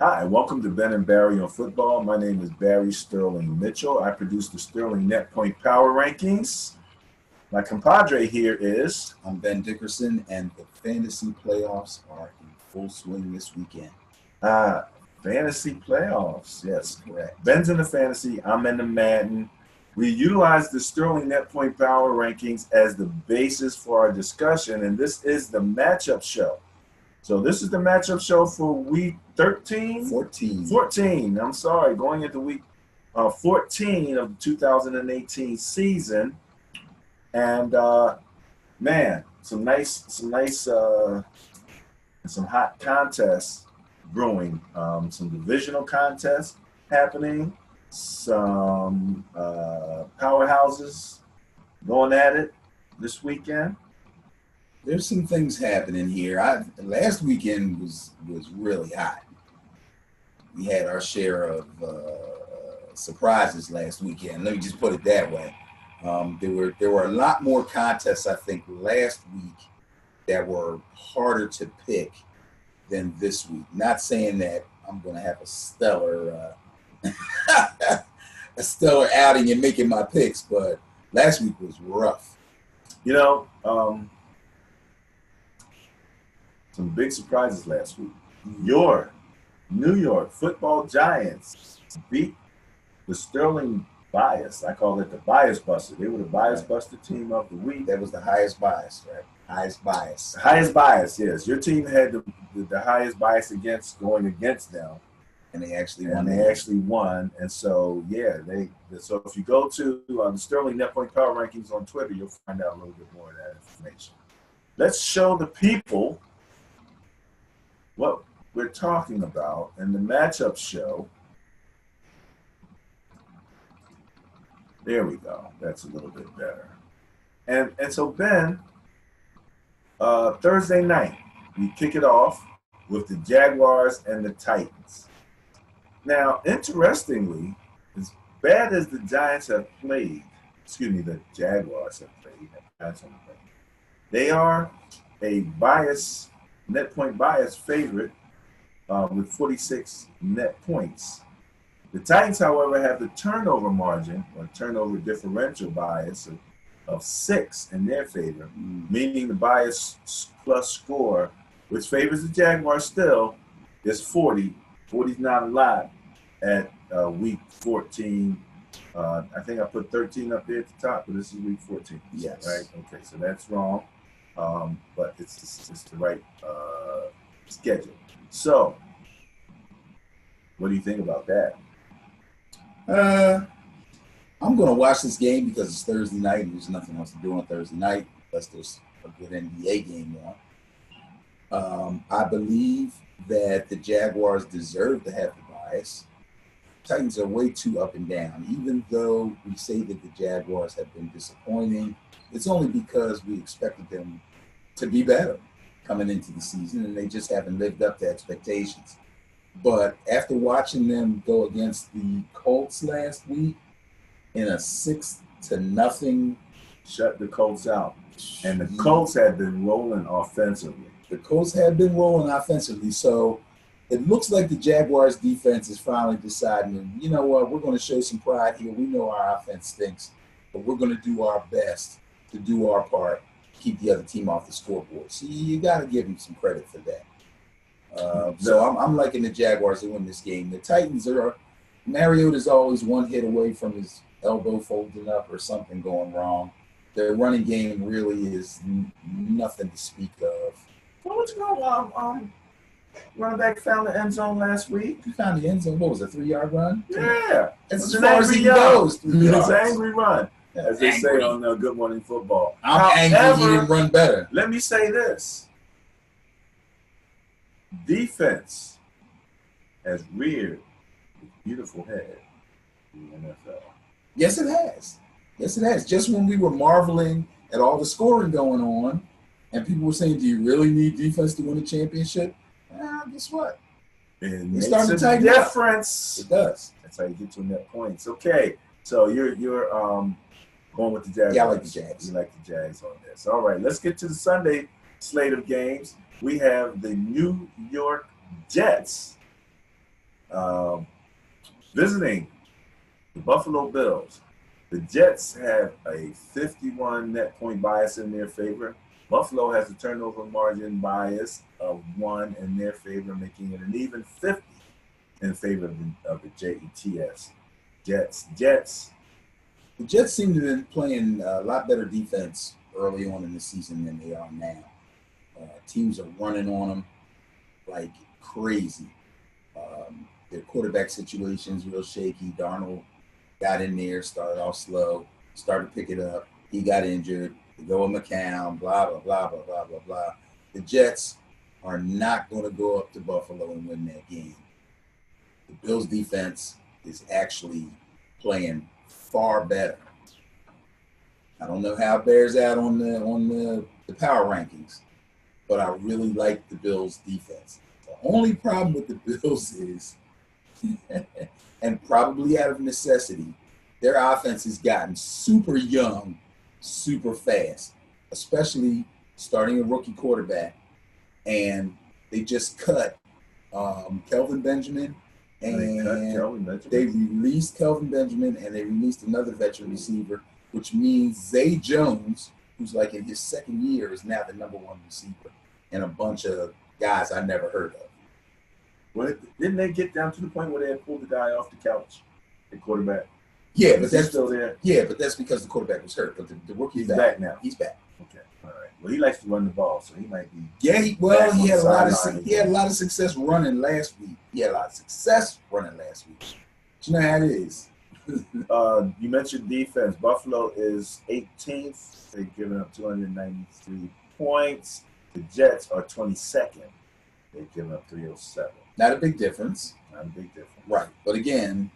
Hi, and welcome to Ben and Barry on Football. My name is Barry Sterling Mitchell. I produce the Sterling Net Point Power Rankings. My compadre here is. I'm Ben Dickerson, and the fantasy playoffs are in full swing this weekend. Ah, Fantasy playoffs. Yes, Correct. Ben's in the fantasy. I'm in the Madden. We utilize the Sterling Net Point Power Rankings as the basis for our discussion, and this is the matchup show. So this is the matchup show for week 13? 14. 14. I'm sorry, going into week 14 of the 2018 season. And man, some hot contests brewing. Some divisional contests happening. Some powerhouses going at it this weekend. There's some things happening here. Last weekend was really hot. We had our share of surprises last weekend. Let me just put it that way. There were a lot more contests, I think, last week that were harder to pick than this week. Not saying that I'm going to have a stellar outing in making my picks, but last week was rough. You know, some big surprises last week. Your New York Football Giants beat the Sterling Bias. I call it the Bias Buster. They were the Bias Buster team of the week. That was the highest bias, right? Highest bias, yes. Your team had the highest bias going against them. And they actually won. And so, so if you go to the Sterling Net Point Power Rankings on Twitter, you'll find out a little bit more of that information. Let's show the people what we're talking about in the matchup show. There we go. That's a little bit better. And so, Ben, Thursday night, we kick it off with the Jaguars and the Titans. Now, interestingly, as bad as the Giants have played, the Jaguars have played, they are a net point bias favorite with 46 net points. The Titans, however, have the turnover margin or turnover differential bias of 6 in their favor, meaning the bias plus score, which favors the Jaguars still, is 40. 40 is not a lot at week 14. I think I put 13 up there at the top, but this is week 14. Yes. Right? Okay, so that's wrong. But it's the right schedule. So, what do you think about that? I'm going to watch this game because it's Thursday night and there's nothing else to do on Thursday night unless there's a good NBA game on. I believe that the Jaguars deserve to have the bias. Titans are way too up and down. Even though we say that the Jaguars have been disappointing, it's only because we expected them to be better coming into the season, and they just haven't lived up to expectations. But after watching them go against the Colts last week in a 6-0, shut the Colts out. And the Colts had been rolling offensively. So it looks like the Jaguars defense is finally deciding, you know what, we're going to show some pride here. We know our offense stinks, but we're going to do our best to do our part, keep the other team off the scoreboard. So you got to give them some credit for that. So I'm liking the Jaguars to win this game. The Titans Mariota's always one hit away from his elbow folding up or something going wrong. Their running game really is nothing to speak of. Well, what you know, running back found the end zone last week. He found the end zone. What was it, 3-yard run? Yeah. It's as far as he goes. It's an angry run, as they say on Good Morning Football. I'm angry he didn't run better. Let me say this. Defense has reared a beautiful head in the NFL. Yes, it has. Just when we were marveling at all the scoring going on, and people were saying, do you really need defense to win a championship? Guess what? It makes a difference. It does. That's how you get to net points. Okay, so you're going with the Jags. Yeah, I like the Jags. You like the Jags on this. All right, let's get to the Sunday slate of games. We have the New York Jets Visiting the Buffalo Bills, the Jets have a 51 net point bias in their favor. Buffalo has a turnover margin bias of 1 in their favor, making it an even 50 in favor of the Jets. Jets. The Jets seem to have been playing a lot better defense early on in the season than they are now. Teams are running on them like crazy. Their quarterback situation's real shaky. Darnold got in there, started off slow, started to pick it up. He got injured. They go with McCown, blah, blah, blah, blah, blah, blah, blah. The Jets are not going to go up to Buffalo and win that game. The Bills' defense is actually playing far better. I don't know how it bears out on the power rankings, but I really like the Bills' defense. The only problem with the Bills is, and probably out of necessity, their offense has gotten super young, super fast, especially starting a rookie quarterback. And they just cut Kelvin Benjamin, and they released Kelvin Benjamin, and they released another veteran receiver, which means Zay Jones, who's like in his second year, is now the number 1 receiver, and a bunch of guys I never heard of. Well, didn't they get down to the point where they had pulled the guy off the couch, the quarterback? Yeah, but that's still there. Yeah, but that's because the quarterback was hurt. But the rookie's back now. He's back. Okay, all right. Well, he likes to run the ball, so he might be. Yeah, he had a lot of success running last week. But you know how it is. You mentioned defense. Buffalo is 18th. They've given up 293 points. The Jets are 22nd. They've given up 307. Not a big difference. Right. But again,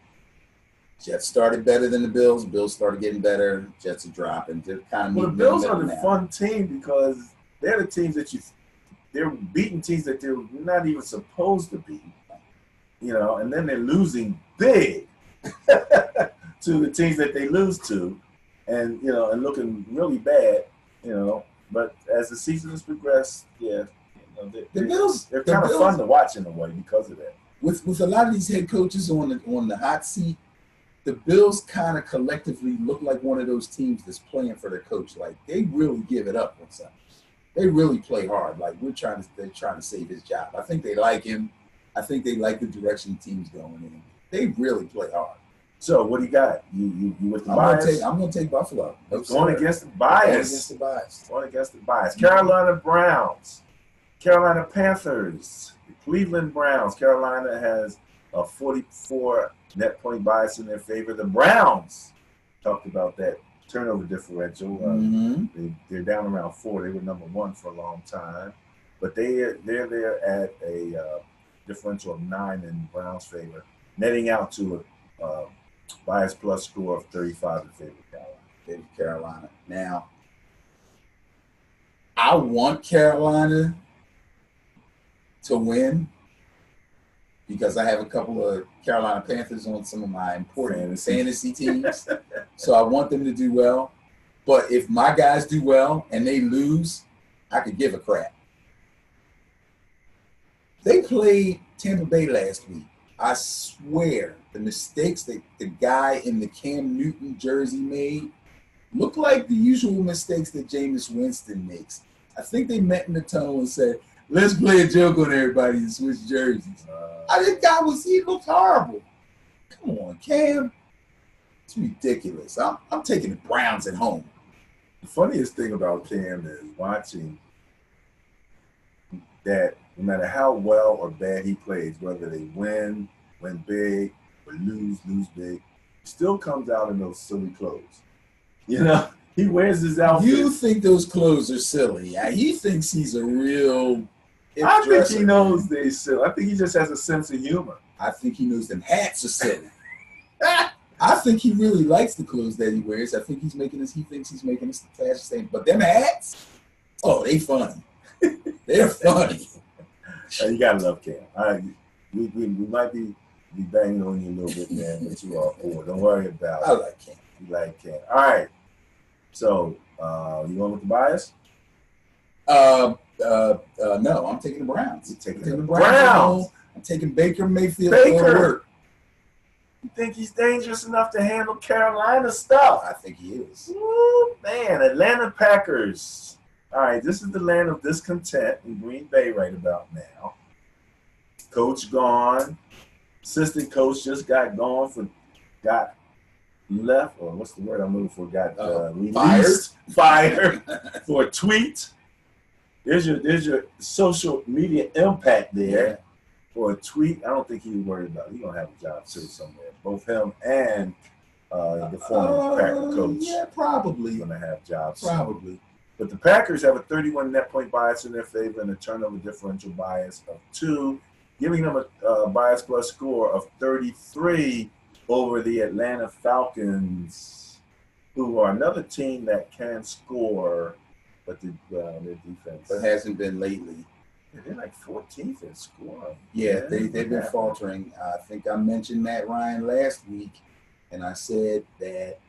Jets started better than the Bills. Bills started getting better. Jets are dropping. They're kind of the Bills are the fun team because they're the teams that they're beating teams that they're not even supposed to beat. And then they're losing big to the teams that they lose to, and and looking really bad. But as the season has progressed, the Bills, they're kind of fun to watch in a way because of that. With a lot of these head coaches on the hot seat, the Bills kind of collectively look like one of those teams that's playing for their coach. Like they really give it up on something. They really play hard. Like they're trying to save his job. I think they like him. I think they like the direction the team's going in. They really play hard. So what do you got? You with the bias? I'm going to take Buffalo. Going against the bias. Going against the bias. Carolina Browns. Carolina Panthers. The Cleveland Browns. Carolina has a 44 net point bias in their favor. The Browns talked about that turnover differential. They're down around 4. They were number 1 for a long time. But they're there at a differential of 9 in Browns' favor, netting out to a bias plus score of 35 in favor of Carolina. Now, I want Carolina to win because I have a couple of Carolina Panthers on some of my important fantasy teams. So I want them to do well. But if my guys do well and they lose, I could give a crap. They played Tampa Bay last week. I swear the mistakes that the guy in the Cam Newton jersey made look like the usual mistakes that Jameis Winston makes. I think they met in the tunnel and said, let's play a joke on everybody and switch jerseys. This guy he looked horrible. Come on, Cam. It's ridiculous. I'm taking the Browns at home. The funniest thing about Cam is watching that no matter how well or bad he plays, whether they win big, or lose big, he still comes out in those silly clothes. He wears his outfit. You think those clothes are silly. He thinks he's a real... I think he knows they're silly. I think he just has a sense of humor. I think he knows them hats are silly. I think he really likes the clothes that he wears. I think he thinks he's making us the fashion thing. But them hats, they funny. They're funny. You gotta love Cam. We might be banging on you a little bit, man, but you are cool. Don't worry about it. I like Cam. You like Cam. All right. So, you going with the bias? No, I'm taking the Browns. You're taking the Browns. I'm taking Baker Mayfield Baker. to work. You think he's dangerous enough to handle Carolina stuff? I think he is. Woo, man, Atlanta Packers. All right, this is the land of discontent in Green Bay right about now. Coach gone. Assistant coach just got left, or what's the word I'm looking for? Fired for a tweet. There's your social media impact there. Yeah. For a tweet. I don't think he's worried about it. He's gonna have a job too somewhere. Both him and the former Packer coach. Yeah, probably. Gonna have jobs. Probably. Soon. But the Packers have a 31 net point bias in their favor and a turnover differential bias of 2, giving them a bias plus score of 33 over the Atlanta Falcons, who are another team that can score, but their defense hasn't been lately. They're like 14th in scoring. Yeah, they've been faltering. I think I mentioned Matt Ryan last week, and I said that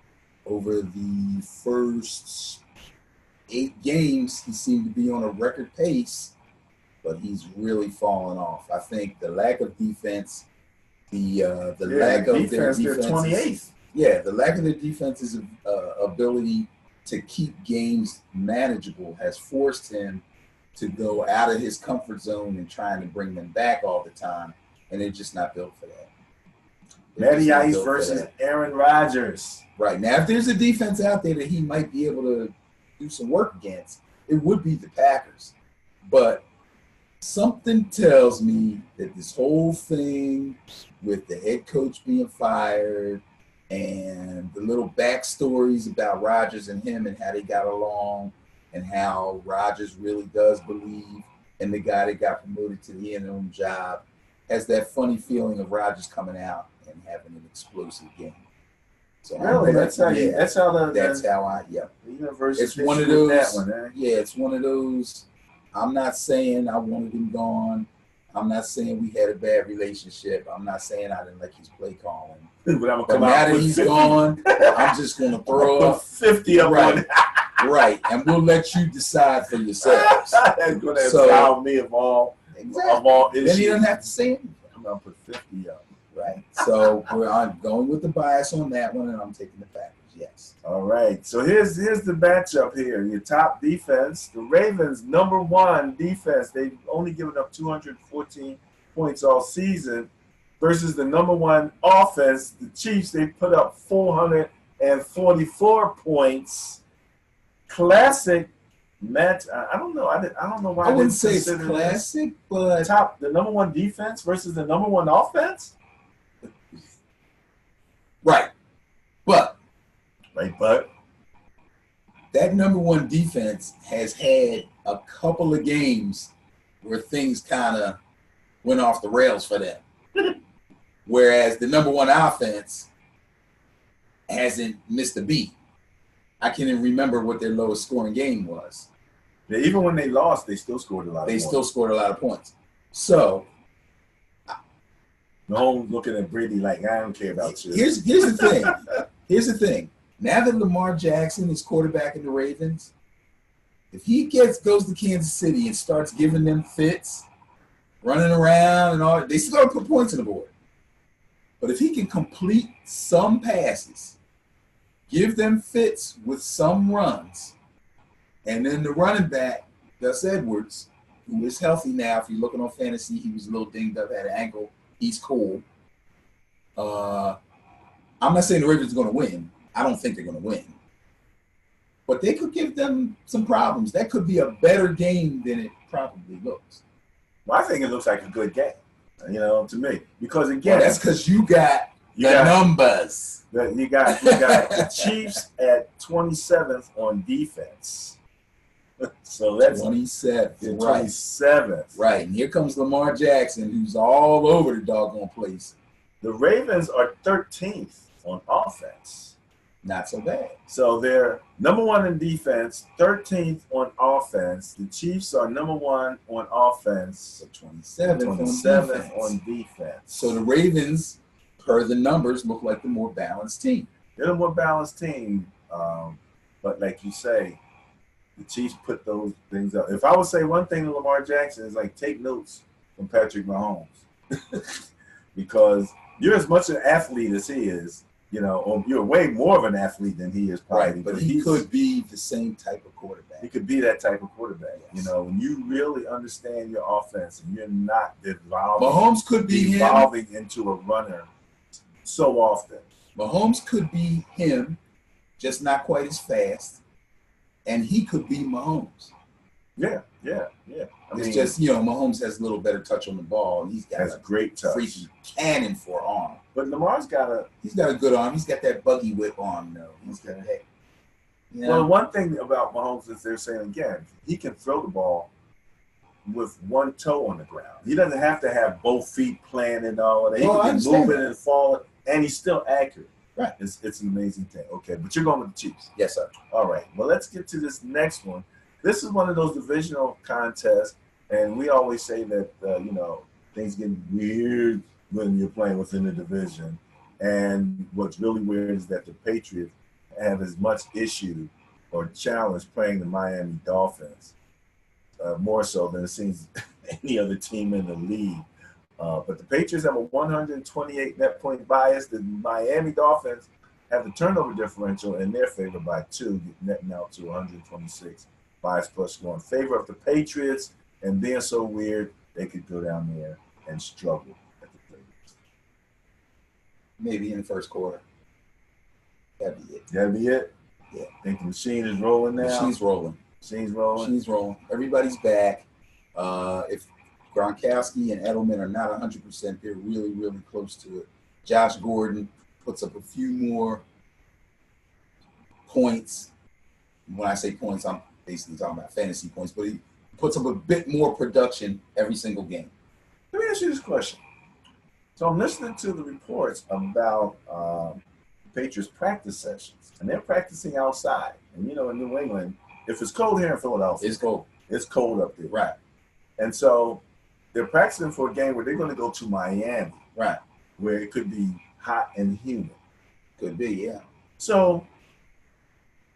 over the first 8 games, he seemed to be on a record pace, but he's really fallen off. I think the lack of defense, the lack of their defense, they're 28th. Yeah, the lack of their defense's ability to keep games manageable has forced him to go out of his comfort zone and trying to bring them back all the time, and they're just not built for that. Matty Ice versus Aaron Rodgers. Right. Now, if there's a defense out there that he might be able to do some work against, it would be the Packers. But something tells me that this whole thing with the head coach being fired and the little backstories about Rodgers and him and how they got along and how Rodgers really does believe in the guy that got promoted to the interim job has that funny feeling of Rodgers coming out and having an explosive game. So really, that's how the universe. It's one of those. That one, eh? Yeah, it's one of those. I'm not saying I wanted him gone. I'm not saying we had a bad relationship. I'm not saying I didn't like his play calling. But now that he's gone, I'm just going to throw up 50 of right. Right, and we'll let you decide for yourselves. That's going to absolve me of all issues. Then he doesn't have to say anything. I'm going to put 50 up. Right. So I'm going with the bias on that one, and I'm taking the Packers. Yes. All right. So here's the matchup here. Your top defense, the Ravens' #1 defense. They've only given up 214 points all season, versus the #1 offense, the Chiefs. They put up 444 points. Classic match. I don't know. I don't know why. I wouldn't say it's classic, but the #1 defense versus the #1 offense. Right, but that #1 defense has had a couple of games where things kind of went off the rails for them, whereas the #1 offense hasn't missed a beat. I can't even remember what their lowest scoring game was. Yeah, even when they lost, they still scored a lot of points. They still scored a lot of points. So Mahomes looking at Brady like, I don't care about you. Here's the thing. Here's the thing. Now that Lamar Jackson is quarterback in the Ravens, if he goes to Kansas City and starts giving them fits, running around and all, they still got to put points on the board. But if he can complete some passes, give them fits with some runs, and then the running back, Gus Edwards, who is healthy now, if you're looking on fantasy, he was a little dinged up, had an ankle. He's cool. I'm not saying the Ravens are going to win. I don't think they're going to win. But they could give them some problems. That could be a better game than it probably looks. Well, I think it looks like a good game, to me. Because, again, that's because you got the numbers. You got the Chiefs at 27th on defense. So that's 27th. 27th. Right. And here comes Lamar Jackson, who's all over the doggone place. The Ravens are 13th on offense. Not so bad. So they're #1 in defense, 13th on offense. The Chiefs are #1 on offense. So 27th on defense. So the Ravens, per the numbers, look like the more balanced team. They're the more balanced team. But like you say, the Chiefs put those things up. If I would say one thing to Lamar Jackson is like take notes from Patrick Mahomes. because you're as much an athlete as he is. Or you're way more of an athlete than he is, probably. Right, but he could be the same type of quarterback. He could be that type of quarterback. Yes. When you really understand your offense and you're not devolving. Mahomes could be evolving into a runner so often. Mahomes could be him, just not quite as fast, and he could be Mahomes. Yeah. It's just, Mahomes has a little better touch on the ball, and he's got a great touch, freaky cannon for arm. But Lamar's he's got a good arm. He's got that buggy whip arm, though. He's got that. Well, one thing about Mahomes is they're saying again, he can throw the ball with one toe on the ground. He doesn't have to have both feet planted and all of that. He can move it and fall, and he's still accurate. Right. It's an amazing thing. Okay, but you're going with the Chiefs. Yes, sir. All right. Well, let's get to this next one. This is one of those divisional contests, and we always say that, things get weird when you're playing within the division. And what's really weird is that the Patriots have as much issue or challenge playing the Miami Dolphins, more so than it seems any other team in the league. But the Patriots have a 128 net point bias. The Miami Dolphins have the turnover differential in their favor by 2, netting out to 126 bias plus score in favor of the Patriots. And being so weird, they could go down there and struggle at the playoffs. Maybe in the first quarter. That'd be it. That'd be it? Yeah. I think the machine is rolling now. Machine's rolling. Machine's rolling. Everybody's back. If Gronkowski and Edelman are not 100%, they're really, really close to it. Josh Gordon puts up a few more points. When I say points, I'm basically talking about fantasy points, but he puts up a bit more production every single game. Let me ask you this question. So I'm listening to the reports about Patriots practice sessions, and they're practicing outside. And, in New England, if it's cold here in Philadelphia, it's cold. It's cold up there. Right. And so they're practicing for a game where they're going to go to Miami. Right. Where it could be hot and humid. Could be, yeah. So,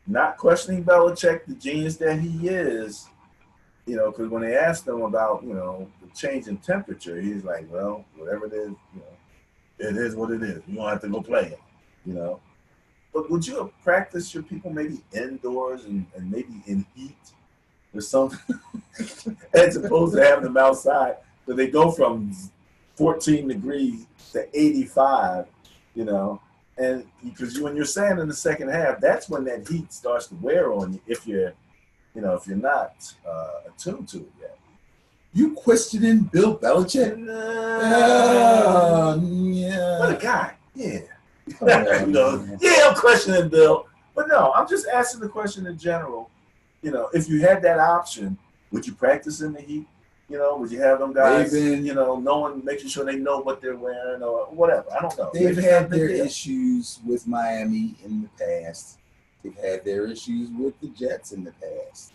not questioning Belichick, the genius that he is, because when they asked him about, the change in temperature, he's like, well, whatever it is, it is what it is. You don't have to go play it, But would you have practiced your people maybe indoors and maybe in heat or something, as opposed to having them outside? So they go from 14 degrees to 85, and because when you're saying in the second half, that's when that heat starts to wear on you if you're not attuned to it yet. You questioning Bill Belichick? Yeah. What a guy. Yeah. I'm questioning Bill. But no, I'm just asking the question in general. If you had that option, would you practice in the heat? Would you have them guys, making sure they know what they're wearing or whatever? I don't know. They've had their issues with Miami in the past. They've had their issues with the Jets in the past.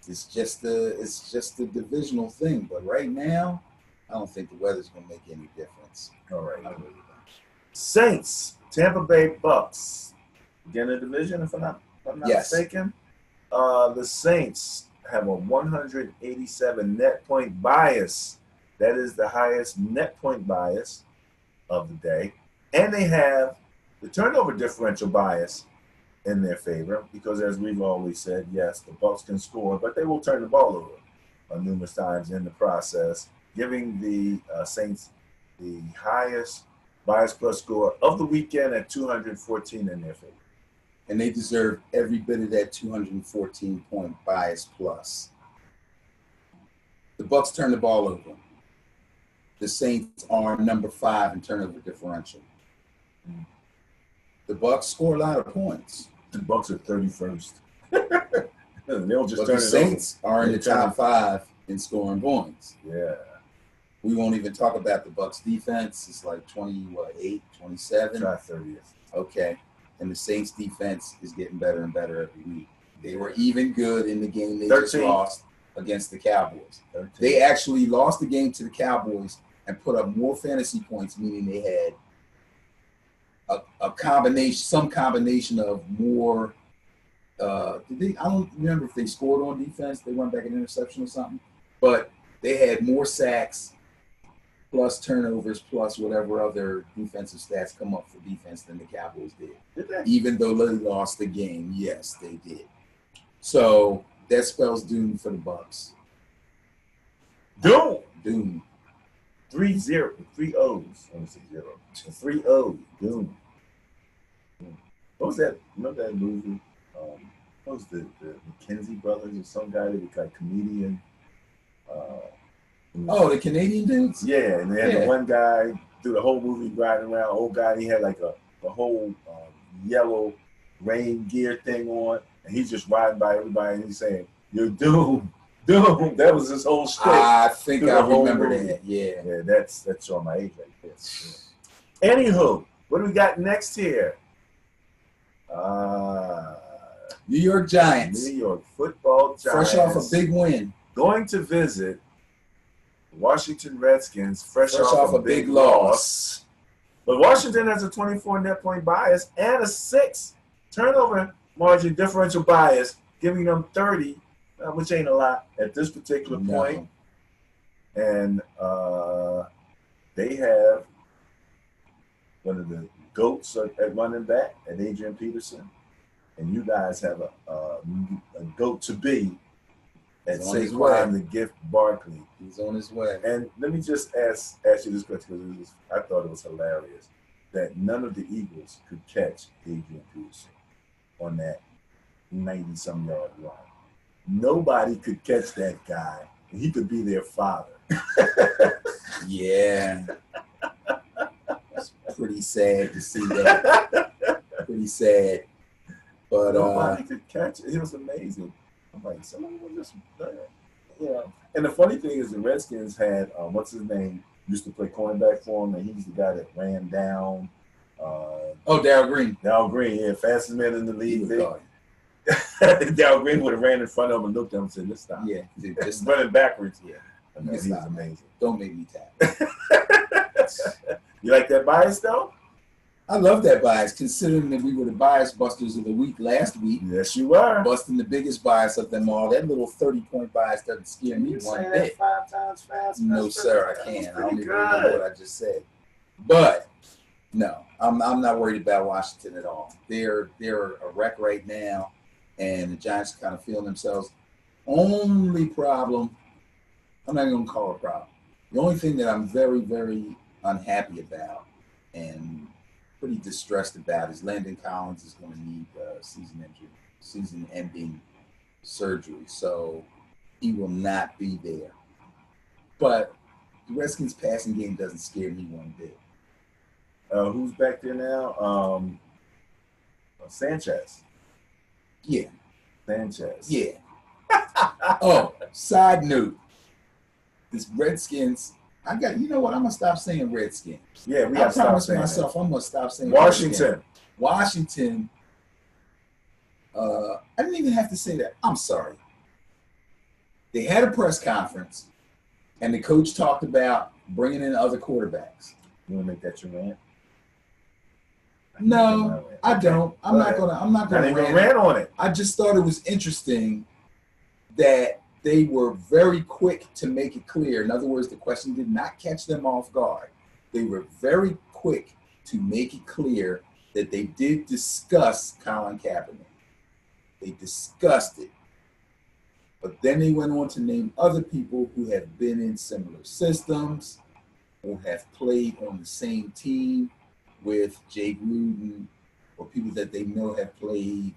It's just a divisional thing. But right now, I don't think the weather's going to make any difference. All right. Saints, Tampa Bay Bucks. Again, a division, if I'm not mistaken. The Saints have a 187 net point bias. That is the highest net point bias of the day. And they have the turnover differential bias in their favor because, as we've always said, yes, the Bucks can score, but they will turn the ball over numerous times in the process, giving the Saints the highest bias plus score of the weekend at 214 in their favor. And they deserve every bit of that 214-point bias plus. The Bucks turn the ball over. The Saints are number 5 in turnover differential. The Bucks score a lot of points. The Bucks are 31st. They'll just but turn the Saints are in the top 5 in scoring points. Yeah. We won't even talk about the Bucks defense. It's like 28, 27. Try 30th. Okay. And the Saints defense is getting better and better every week. They were even good in the game they just lost against the Cowboys. 13. They actually lost the game to the Cowboys and put up more fantasy points, meaning they had some combination of more. I don't remember if they scored on defense. They went back an interception or something, but they had more sacks plus turnovers, plus whatever other defensive stats come up for defense than the Cowboys did. Did they? Even though they lost the game, yes, they did. So that spells doom for the Bucks. Doom. Doom. 3-0. 3 O's. I want to say 0. 3 O's. Doom. What was that? Remember that movie? What was the McKenzie brothers or some guy that was like comedian? The Canadian dudes? Yeah, and they had the one guy through the whole movie riding around, old guy, he had like a whole yellow rain gear thing on, and he's just riding by everybody and he's saying, "You're doomed, doomed." That was his whole shtick. I think I remember movie. that. Yeah. Yeah, that's showing my age right there. Yeah. Anywho, what do we got next here? New York Giants. New York Football Giants. Fresh off a big win. Going to visit Washington Redskins, fresh off a big loss. But Washington has a 24 net point bias and a 6 turnover margin differential bias, giving them 30, which ain't a lot at this particular point. And they have one of the GOATs at running back, at Adrian Peterson. And you guys have a GOAT to be at Saquon the Gift Barkley. He's on his way. And let me just ask you this question, because I thought it was hilarious that none of the Eagles could catch Adrian Peterson on that 90-some yard run. Nobody could catch that guy, and he could be their father. Yeah. It's pretty sad to see that. Pretty sad. But nobody could catch it. It was amazing. I'm like, someone was just there. Yeah. And the funny thing is the Redskins had, what's his name, used to play cornerback for him, and he's the guy that ran down. Darrell Green. Darrell Green, yeah, fastest man in the league. Darrell Green would have ran in front of him and looked at him and said, "Let's stop." Yeah, just running backwards. Yeah, he was amazing. Don't make me tap. You like that bias though? I love that bias, considering that we were the bias busters of the week last week. Yes, you were. Busting the biggest bias of them all. That little 30-point bias doesn't scare me one bit. 5 times fast. No, sir, I can't. I don't even remember what I just said. But no, I'm not worried about Washington at all. They're a wreck right now, and the Giants are kind of feeling themselves. Only problem, I'm not going to call it a problem. The only thing that I'm very, very unhappy about and pretty distressed about is Landon Collins is going to need season-ending surgery, so he will not be there. But the Redskins' passing game doesn't scare me one bit. Who's back there now? Sanchez. Yeah. Sanchez. Yeah. Oh, side note. This Redskins, you know what? I'm going to stop saying Redskins. Yeah, we got to stop saying myself, I'm going to stop saying Washington. Washington. I didn't even have to say that. I'm sorry. They had a press conference, and the coach talked about bringing in other quarterbacks. You want to make that your rant? No, I don't. I'm not gonna rant on it. I just thought it was interesting that they were very quick to make it clear. In other words, the question did not catch them off guard. They were very quick to make it clear that they did discuss Colin Kaepernick. They discussed it. But then they went on to name other people who have been in similar systems or have played on the same team with Jay Gruden, or people that they know have played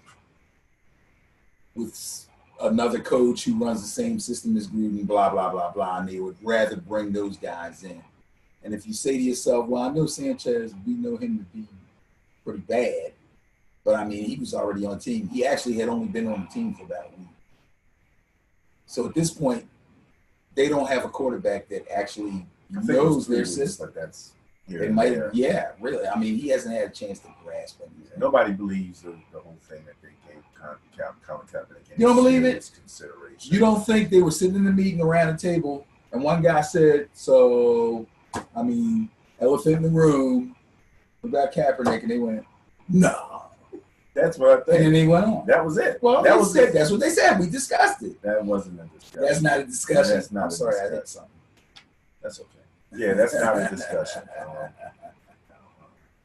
with another coach who runs the same system as Gruden, blah, blah, blah, blah, and they would rather bring those guys in. And if you say to yourself, well, I know Sanchez, we know him to be pretty bad, but I mean, he was already on the team. He actually had only been on the team for about a week. So at this point, they don't have a quarterback that actually knows their system. But that's it might, yeah, really. I mean, he hasn't had a chance to grasp anything. Nobody believes the whole thing that they gave Colin Kaepernick. You don't believe it? Consideration. You don't think they were sitting in the meeting around the table and one guy said, so, I mean, elephant in the room about Kaepernick, and they went, no. That's what I think. And then they went on. That was it. Well, that's what they said. We discussed it. That wasn't a discussion. That's not a discussion. That's not I'm sorry, I did something. That's okay. Yeah, that's not a discussion.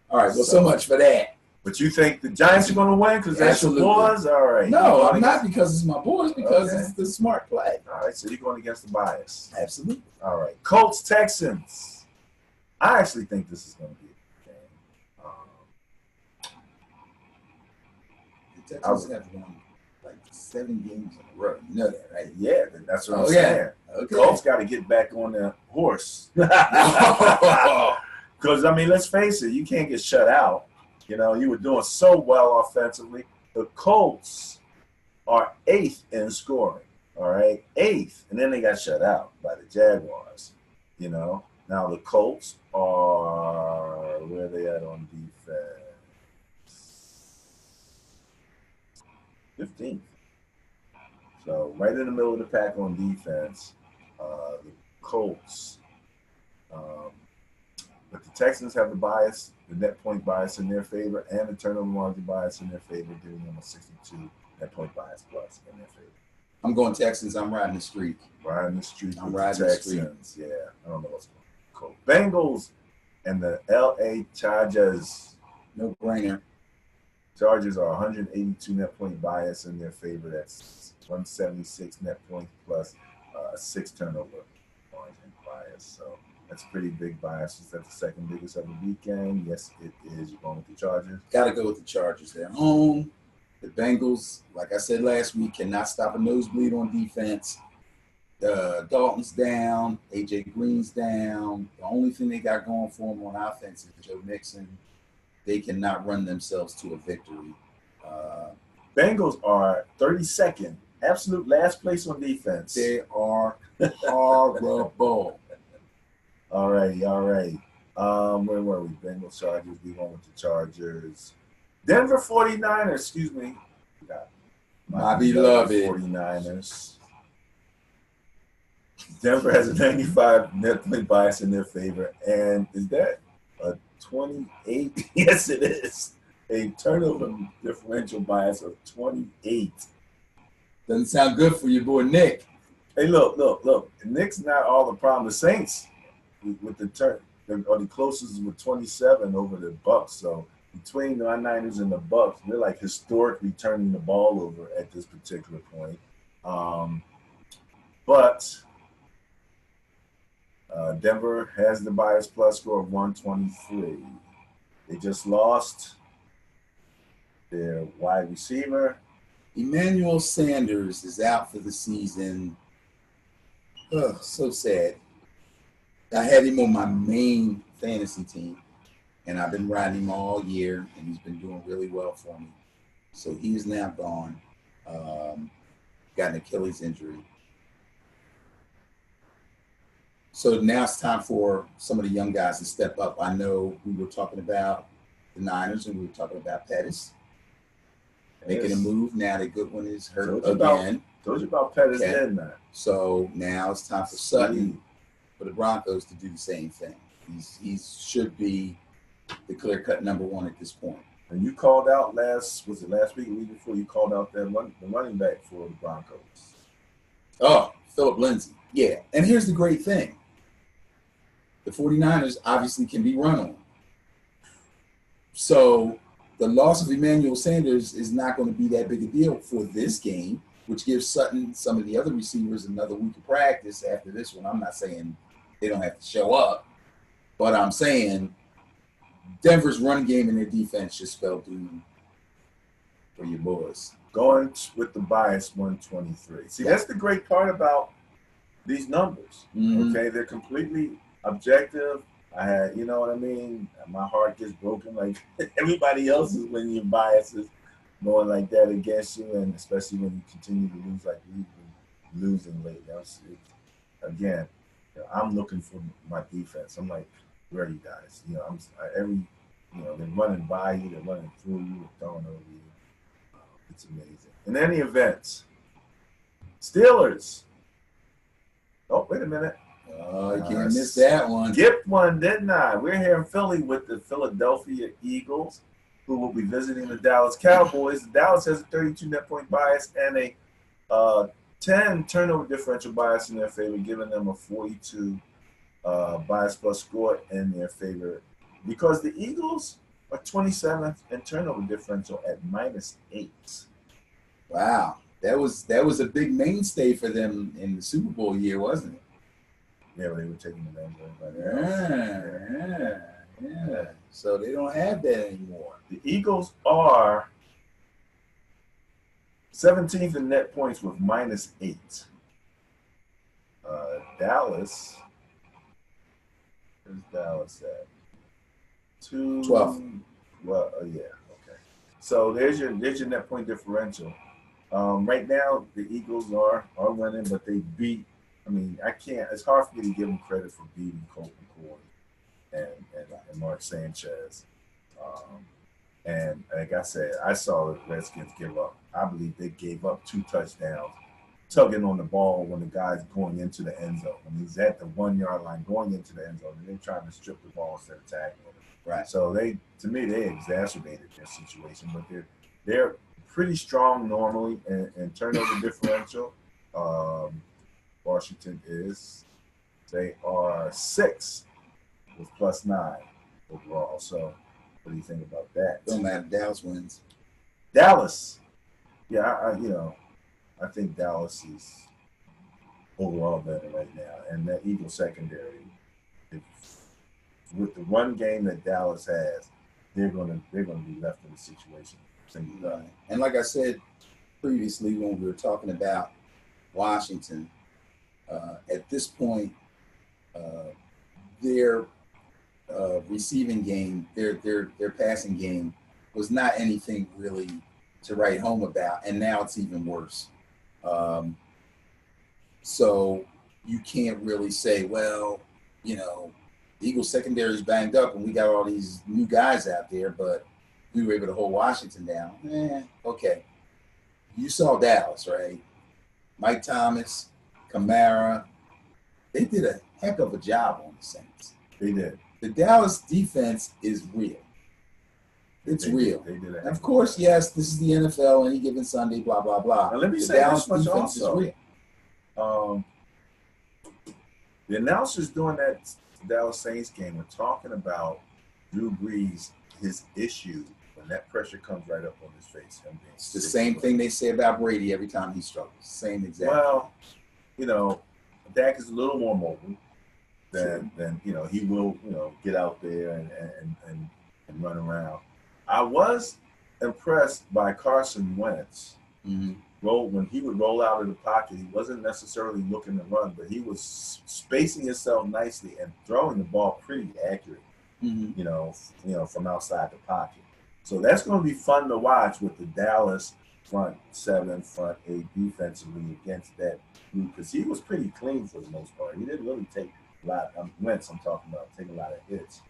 All right, well, so much for that. But you think the Giants are going to win because that's your Absolutely. boys? All right. No, I'm not because it's my boys, because it's the smart play. All right, so you're going against the bias. Absolutely. All right. Colts, Texans. I actually think this is going to be a good game. The Texans have won like 7 games in a row. You know that, right? Yeah, that's what I'm saying. Okay. Colts got to get back on the horse. Because, I mean, let's face it, you can't get shut out. You know, you were doing so well offensively. The Colts are 8th in scoring, all right? 8th. And then they got shut out by the Jaguars, you know. Now the Colts are, where are they at on defense? 15th. So right in the middle of the pack on defense, the Colts. But the Texans have the bias, the net point bias in their favor, and the turnover margin bias in their favor, giving them a 62 net point bias plus in their favor. I'm going Texans. I'm riding the streak. Riding the streak. I'm riding the streak. Yeah, I don't know what's going on. Cool. Bengals and the LA Chargers. No brainer. Chargers are 182 net point bias in their favor. That's 176 net points plus 6 turnover margin bias. So that's a pretty big bias. Is that the second biggest of the weekend? Yes, it is. You're going with the Chargers? Got to go with the Chargers. They're home. The Bengals, like I said last week, cannot stop a nosebleed on defense. Dalton's down. A.J. Green's down. The only thing they got going for them on offense is Joe Mixon. They cannot run themselves to a victory. Bengals are 32nd. Absolute last place on defense. They are horrible. All right. Where were we? Bengals, Chargers. We went with the Chargers. Denver 49ers. Excuse me. My beloved 49ers. Denver has a 95 net point bias in their favor. And is that a 28? Yes, it is. A turnover differential bias of 28. Doesn't sound good for your boy Nick. Hey, look. Nick's not all the problem. The Saints with the turn are the closest with 27 over the Bucks. So between the Niners and the Bucks, they're like historically turning the ball over at this particular point. But Denver has the bias plus score of 123. They just lost their wide receiver. Emmanuel Sanders is out for the season. Oh, so sad. I had him on my main fantasy team, and I've been riding him all year, and he's been doing really well for me. So he is now gone. Got an Achilles injury. So now it's time for some of the young guys to step up. I know we were talking about the Niners, and we were talking about Pettis making a move. Now that Goodwin is hurt again. Told you about Pettis, didn't I? So now it's time for Sutton, for the Broncos to do the same thing. He should be the clear-cut number 1 at this point. And you called out last week or week before, you called out the running back for the Broncos. Oh, Philip Lindsay. Yeah. And here's the great thing. The 49ers obviously can be run on. So the loss of Emmanuel Sanders is not going to be that big a deal for this game, which gives Sutton, some of the other receivers, another week of practice after this one. I'm not saying they don't have to show up, but I'm saying Denver's run game and their defense just spelled doom for your boys. Going with the bias 123. See, that's the great part about these numbers. Mm-hmm. Okay, they're completely objective. I had, you know what I mean? My heart gets broken like everybody else's when your bias is going like that against you, and especially when you continue to lose like we've been losing lately. Again, I'm looking for my defense. I'm like, where are you guys? You know, they're running by you, they're running through you, they're throwing over you. It's amazing. In any event, Steelers. Oh, wait a minute. Oh, you can't miss that one. Skipped one, didn't I? We're here in Philly with the Philadelphia Eagles, who will be visiting the Dallas Cowboys. Dallas has a 32 net point bias and a 10 turnover differential bias in their favor, giving them a 42 bias plus score in their favor because the Eagles are 27th in turnover differential at -8. Wow, that was a big mainstay for them in the Super Bowl year, wasn't it? Yeah, they were taking the names of everybody else. Yeah. So they don't have that anymore. The Eagles are 17th in net points with -8. Dallas, where's Dallas at? 12. Well, yeah, okay. So there's your net point differential. Right now, the Eagles are winning, but they beat. I mean, I can't. It's hard for me to give them credit for beating Colt McCoy and Mark Sanchez. And like I said, I saw the Redskins give up. I believe they gave up 2 touchdowns, tugging on the ball when the guy's going into the end zone. When he's at the 1 yard line going into the end zone, and they're trying to strip the ball instead of tackling him. Right. So to me, they exacerbated their situation, but they're pretty strong normally in turnover differential. Washington is. They are 6 with +9 overall. So what do you think about that? Don't matter. Dallas wins. Dallas. Yeah, I think Dallas is overall better right now. And that Eagles secondary, with the one game that Dallas has, they're gonna be left in a situation. Right. And like I said previously when we were talking about Washington, at this point, their receiving game, their passing game was not anything really to write home about, and now it's even worse. So you can't really say, well, the Eagles secondary is banged up and we got all these new guys out there, but we were able to hold Washington down. Okay. You saw Dallas, right? Mike Thomas, Kamara, they did a heck of a job on the Saints. They did. The Dallas defense is real. It's real. They did. Of course, yes, this is the NFL, any given Sunday, blah, blah, blah. Now, let me the say Dallas this much defense also. is real. The announcers during that Dallas Saints game were talking about Drew Brees, his issue when that pressure comes right up on his face. It's the same thing they say about Brady every time he struggles. Same exact. Well, Dak is a little more mobile than he will get out there and run around. I was impressed by Carson Wentz. Mm-hmm. When he would roll out of the pocket, he wasn't necessarily looking to run, but he was spacing himself nicely and throwing the ball pretty accurate. Mm-hmm. From outside the pocket. So that's going to be fun to watch with the Dallas front 7, front 8 defensively against that group, because he was pretty clean for the most part. He didn't really take a lot. Wentz, I'm talking about, take a lot of hits.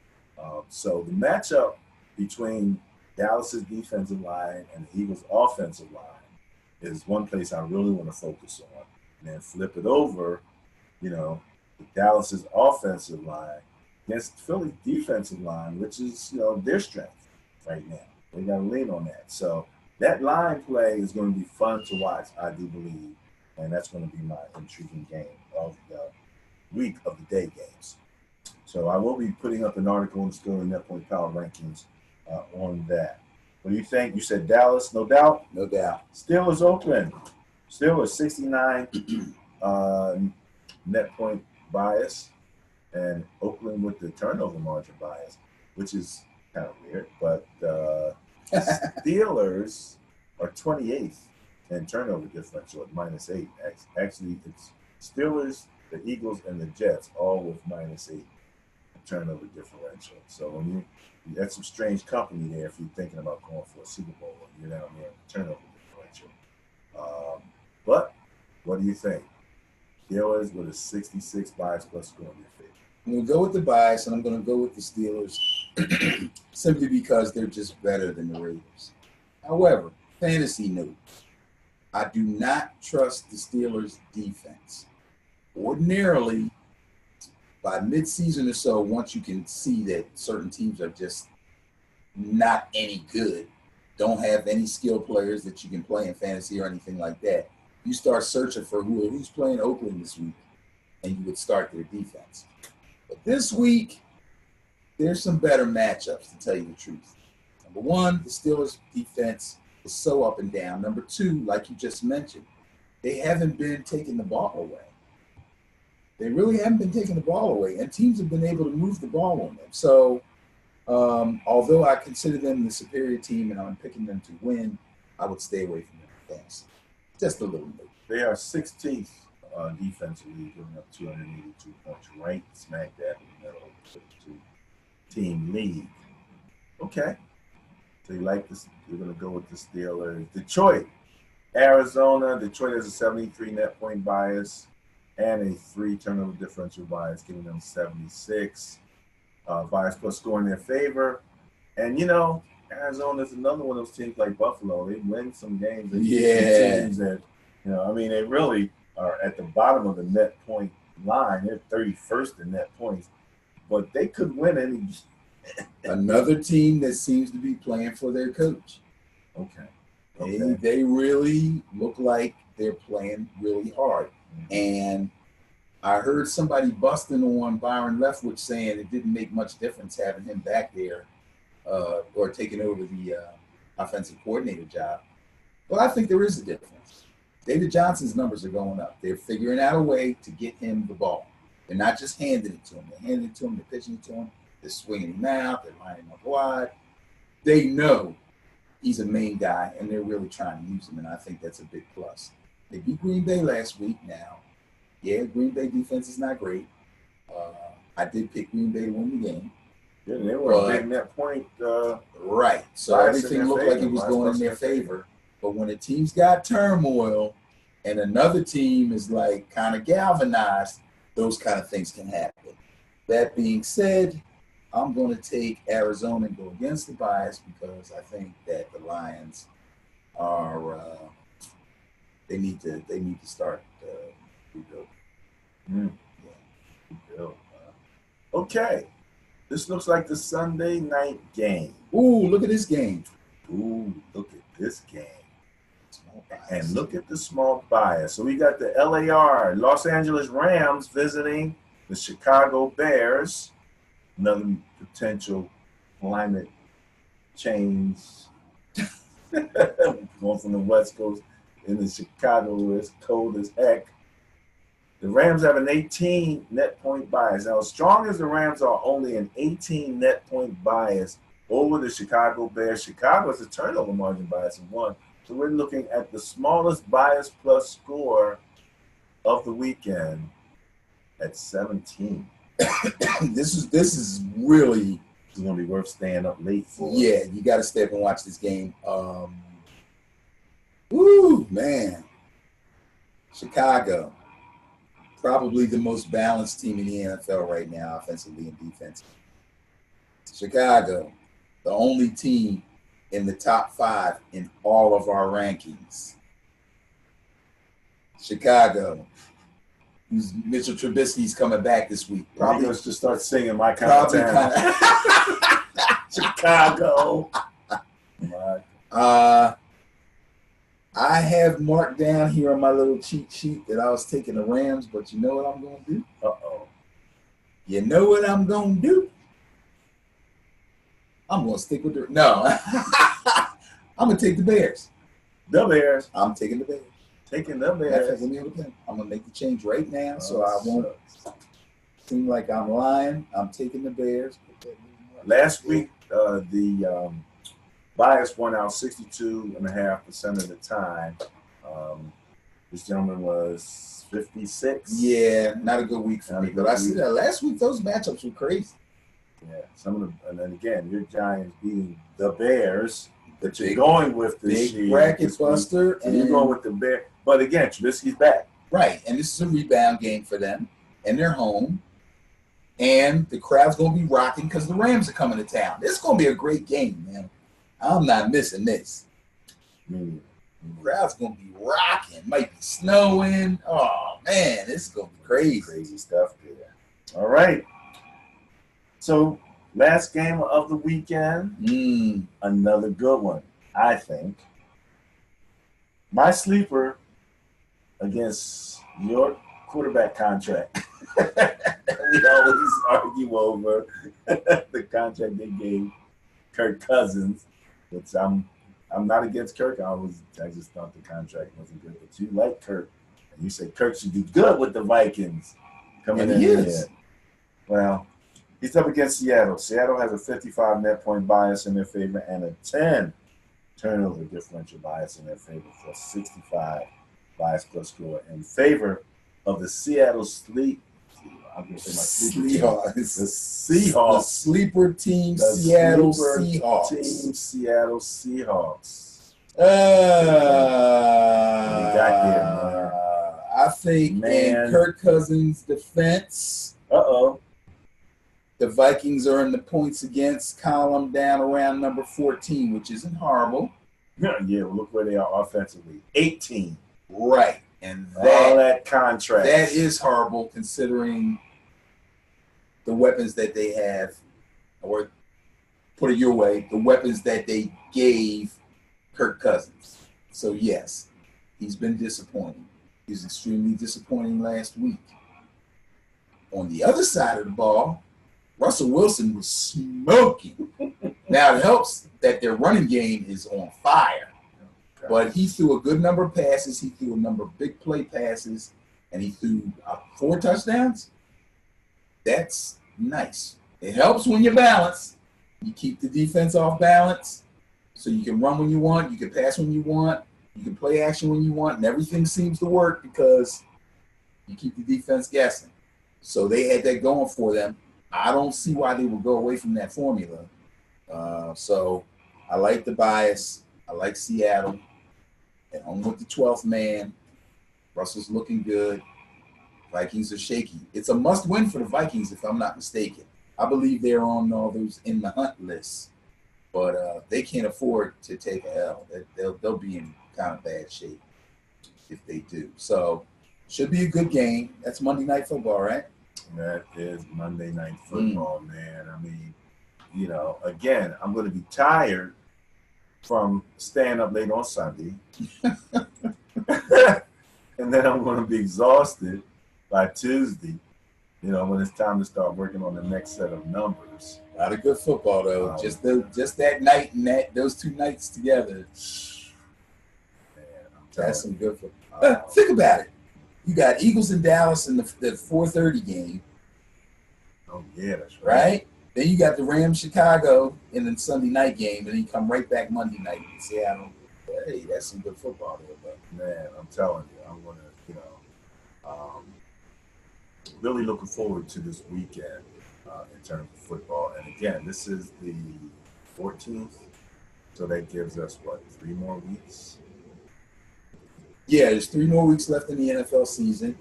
So the matchup between Dallas's defensive line and the Eagles' offensive line is one place I really want to focus on. And then flip it over, the Dallas's offensive line against Philly's defensive line, which is, their strength right now. They got to lean on that. So that line play is going to be fun to watch, I do believe. And that's going to be my intriguing game of the week of the day games. So I will be putting up an article in the Sterling Net Point Power Rankings on that. What do you think? You said Dallas, no doubt? No doubt. Steelers open. Steelers 69 net point bias, and Oakland with the turnover margin bias, which is kind of weird. But Steelers are 28th in turnover differential at -8. Actually, it's Steelers, the Eagles, and the Jets all with -8 turnover differential. So that's some strange company there if you're thinking about going for a Super Bowl and you're down there in the turnover differential. But what do you think? Steelers with a 66 bias plus score in their favor. I'm going to go with the bias, and I'm going to go with the Steelers simply because they're just better than the Raiders. However, fantasy note, I do not trust the Steelers' defense. Ordinarily, by midseason or so, once you can see that certain teams are just not any good, don't have any skilled players that you can play in fantasy or anything like that, you start searching for who's playing Oakland this week, and you would start their defense. But this week, there's some better matchups, to tell you the truth. Number one, the Steelers' defense is so up and down. Number two, like you just mentioned, they haven't been taking the ball away. They really haven't been taking the ball away, and teams have been able to move the ball on them. So, although I consider them the superior team and I'm picking them to win, I would stay away from them. Thanks. Just a little bit. They are 16th defensively, giving up 282 points, right smack dab in the middle of the two-team league. Okay. So you like this? You're going to go with the Steelers. Detroit, Arizona. Detroit has a 73 net point bias and a 3 turnover differential bias, giving them 76. Bias plus score in their favor. And, Arizona is another one of those teams like Buffalo. They win some games. Teams that, they really are at the bottom of the net point line. They're 31st in net points. But they could win any. Another team that seems to be playing for their coach. Okay. They really look like they're playing really hard. Mm-hmm. And I heard somebody busting on Byron Leftwich saying it didn't make much difference having him back there or taking over the offensive coordinator job. Well, I think there is a difference. David Johnson's numbers are going up. They're figuring out a way to get him the ball. They're not just handing it to him. They're handing it to him. They're pitching it to him. They're swinging him out. They're lining him up wide. They know he's a main guy, and they're really trying to use him, and I think that's a big plus. They beat Green Bay last week. Now, yeah, Green Bay defense is not great. I did pick Green Bay to win the game. Yeah, they were a big net point. Right. So everything looked like it was going in their favor. But when a team's got turmoil and another team is like kind of galvanized, those kind of things can happen. That being said, I'm going to take Arizona and go against the bias because I think that the Lions are they need to start rebuilding. Yeah. Rebuild. Okay. This looks like the Sunday night game. Ooh, look at this game. Ooh, look at this game. And look at the small bias. So we got the LAR, Los Angeles Rams, visiting the Chicago Bears. Another potential climate change. Going from the West Coast into Chicago where it's cold as heck. The Rams have an 18 net point bias. Now, as strong as the Rams are, only an 18 net point bias over the Chicago Bears. Chicago has a turnover margin bias of 1. So we're looking at the smallest bias plus score of the weekend at 17. This is really going to be worth staying up late for. Yeah, you got to stay up and watch this game. Woo, man. Chicago, probably the most balanced team in the NFL right now, offensively and defensively. Chicago, the only team in the top 5 in all of our rankings. Chicago, Mitchell Trubisky's coming back this week. Probably let's just start singing My Kind of Town. Chicago. I have marked down here on my little cheat sheet that I was taking the Rams, but you know what I'm going to do? Uh-oh. You know what I'm going to do? I'm going to stick with no. I'm going to take the Bears. The Bears. I'm taking the Bears. Taking the Bears. I'm going to make the change right now so I won't seem like I'm lying. I'm taking the Bears. Last week, the bias won out 62.5% of the time. This gentleman was 56. Yeah, not a good week for me. But I see that last week, those matchups were crazy. Yeah, some of them, and then again, your Giants beating the Bears that you're going with this year. Bracket buster. And you're going with the Bears. But again, Trubisky's back. Right, and this is a rebound game for them, and they're home. And the crowd's going to be rocking because the Rams are coming to town. This is going to be a great game, man. I'm not missing this. The crowd's going to be rocking. Might be snowing. Oh, man, this is going to be crazy. Crazy stuff there. All right. So, last game of the weekend. Another good one, I think. My sleeper against your quarterback contract. we always argue over the contract they gave Kirk Cousins, which I'm not against Kirk. I just thought the contract wasn't good. But you like Kirk, and you say Kirk should be good with the Vikings coming in here. Well, he's up against Seattle. Seattle has a 55 net point bias in their favor and a 10 turnover differential bias in their favor for 65 bias plus score in favor of the Seattle I'm going to say my Seahawks. The Seahawks. The sleeper team, Seattle Seahawks. Team, Seattle Seahawks. I think in Kirk Cousins' defense, the Vikings are in the points against column down around number 14, which isn't horrible. Yeah, well, look where they are offensively. 18. Right. And all that contract. That is horrible considering the weapons that they have, or put it your way, the weapons that they gave Kirk Cousins. So, yes, he's been disappointing. He was extremely disappointing last week. On the other side of the ball, Russell Wilson was smoking. Now, it helps that their running game is on fire. But he threw a good number of passes. He threw a number of big play passes, and he threw 4 touchdowns. That's nice. It helps when you're balanced. You keep the defense off balance, so you can run when you want, you can pass when you want, you can play action when you want, and everything seems to work because you keep the defense guessing. So they had that going for them. I don't see why they would go away from that formula. So I like the bias. I like Seattle. And I'm with the 12th man. Russell's looking good. Vikings are shaky. It's a must-win for the Vikings, if I'm not mistaken. I believe they're on all those in the hunt lists. But they can't afford to take a L. They'll be in kind of bad shape if they do. So, should be a good game. That's Monday Night Football, right? That is Monday Night Football, man. I mean, again, I'm going to be tired from staying up late on Sunday. And then I'm going to be exhausted by Tuesday, when it's time to start working on the next set of numbers. A lot of good football, though. Just that night and those 2 nights together. Man, that's some good football. Think about it. You got Eagles in Dallas in the 4:30 game. Oh, yeah, that's right. Then you got the Rams Chicago in the Sunday night game, and then you come right back Monday night in Seattle. Hey, that's some good football there, but man, I'm telling you, I'm gonna, really looking forward to this weekend in terms of football. And again, this is the 14th, so that gives us 3 more weeks. Yeah, there's 3 more weeks left in the NFL season.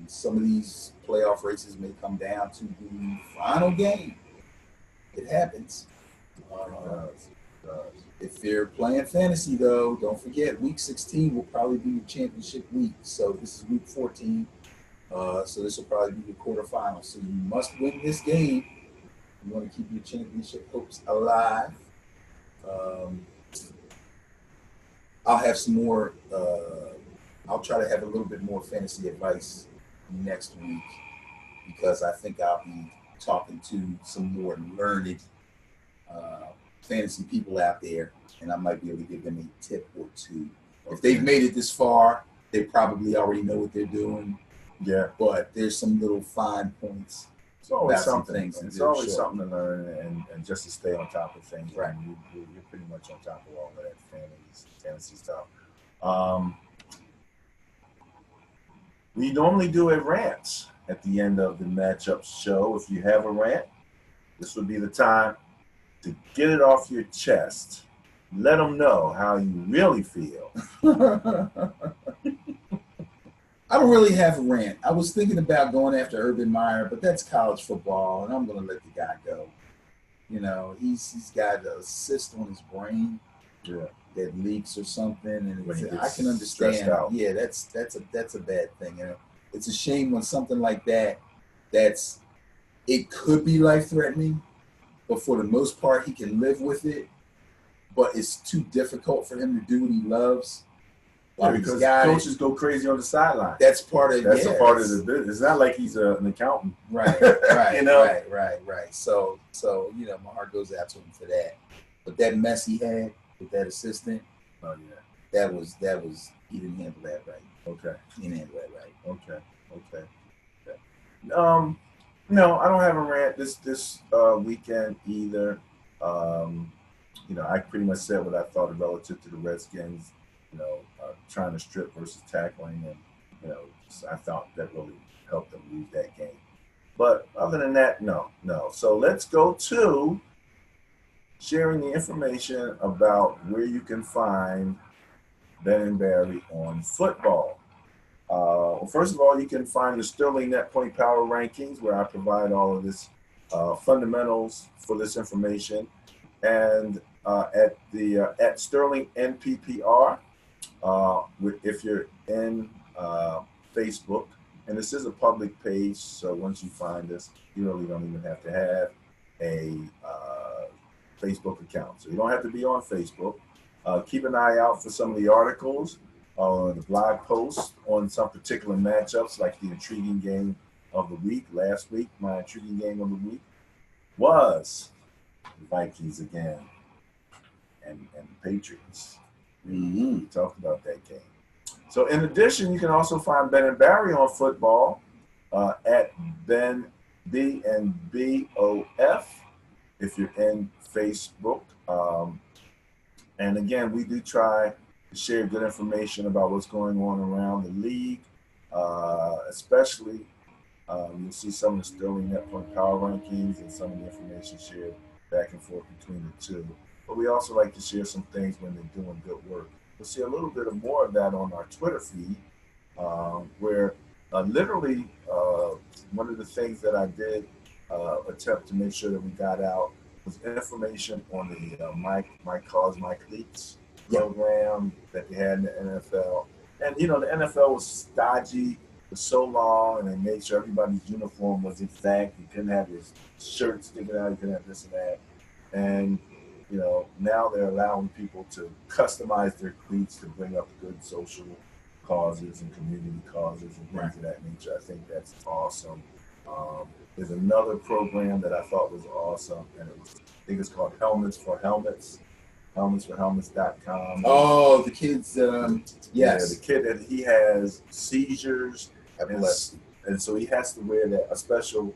Some of these playoff races may come down to the final game. It happens. If you're playing fantasy, though, don't forget week 16 will probably be your championship week. So this is week 14. So this will probably be your quarterfinal. So you must win this game. You want to keep your championship hopes alive. I'll have some more. I'll try to have a little bit more fantasy advice next week because I think I'll be talking to some more learned fantasy people out there, and I might be able to give them a tip or 2. If they've made it this far, they probably already know what they're doing. Yeah. But there's some little fine points. It's always something. It's always something to learn and just to stay on top of things. Right. You're pretty much on top of all of that fantasy stuff. We normally do a rant at the end of the matchup show. If you have a rant, this would be the time to get it off your chest. Let them know how you really feel. I don't really have a rant. I was thinking about going after Urban Meyer, but that's college football, and I'm going to let the guy go. He's got a cyst on his brain that leaks or something, and I can understand. Yeah, that's a bad thing. It's a shame when something like that. It could be life threatening, but for the most part, he can live with it. But it's too difficult for him to do what he loves. Yeah, because coaches go crazy on the sideline. That's part of that's a part of the business. It's not like he's an accountant. Right. You know? Right. So my heart goes out to him for that. But that mess he had with that assistant, oh yeah, that was he didn't handle that right. Okay. He didn't handle that right. Okay. No, I don't have a rant this weekend either. I pretty much said what I thought relative to the Redskins, trying to strip versus tackling, and I thought that really helped them lose that game. But other than that, no. So let's go to sharing the information about where you can find Ben and Barry on football. First of all, you can find the Sterling Net Point Power Rankings, where I provide all of this fundamentals for this information, and at Sterling NPPR. If you're in Facebook, and this is a public page, so once you find us, you really don't even have to have a Facebook account. So you don't have to be on Facebook. Keep an eye out for some of the articles, the blog posts on some particular matchups, like the intriguing game of the week. Last week, my intriguing game of the week was the Vikings again and the Patriots. Mm-hmm. We talked about that game. So in addition, you can also find Ben and Barry on football at Ben B and BOF if you're in Facebook. And again, we do try to share good information about what's going on around the league, especially you'll see some of the Sterling Net Point Power Rankings and some of the information shared back and forth between the two. But we also like to share some things when they're doing good work. You'll see a little bit of more of that on our Twitter feed, where literally one of the things that I did attempt to make sure that we got out was information on the My Cause, My Cleats program that they had in the NFL. And, the NFL was stodgy for so long, and they made sure everybody's uniform was exact. You couldn't have your shirt sticking out. You couldn't have this and that. And, now they're allowing people to customize their cleats to bring up good social causes and community causes and things of that nature. I think that's awesome. There's another program that I thought was awesome, and I think it's called Helmets for Helmets, helmetsforhelmets.com. Oh, the kids, yes. Yeah, the kid that he has seizures, epilepsy. And so he has to wear a special,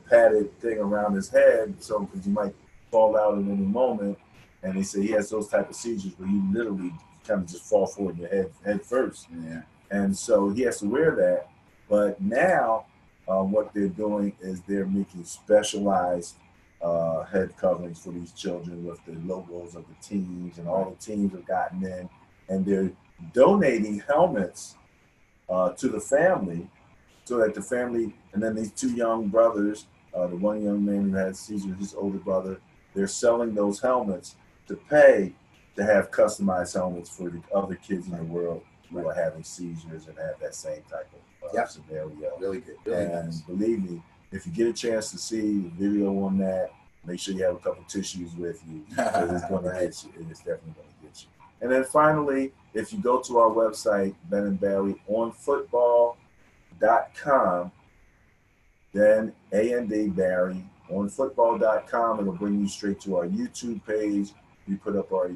padded thing around his head, so because he might fall out at any moment. And they say he has those type of seizures where you literally kind of just fall forward in your head first. Yeah. And so he has to wear that. But now what they're doing is they're making specialized head coverings for these children with the logos of the teams, and all the teams have gotten in, and they're donating helmets to the family so that the family, and then these two young brothers, the one young man who had seizures, his older brother, they're selling those helmets to pay to have customized helmets for the other kids in the world who are having seizures and have that same type of scenario. Really good. And believe me, if you get a chance to see the video on that, make sure you have a couple tissues with you, because it's going to get you. It's definitely going to get you. And then finally, if you go to our website, Ben and Barry on football.com, then A&D Barry on football.com, it'll bring you straight to our YouTube page. We put up our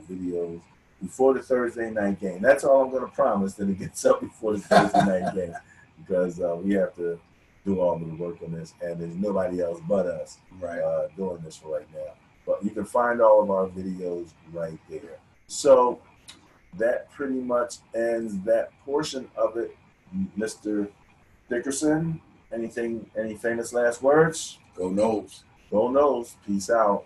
videos before the Thursday night game. That's all I'm going to promise, that it gets up before the Thursday night game, because we have to do all of the work on this, and there's nobody else but us doing this right now. But you can find all of our videos right there. So that pretty much ends that portion of it. Mr. Dickerson, any famous last words? Go Noles. Go Noles. Peace out.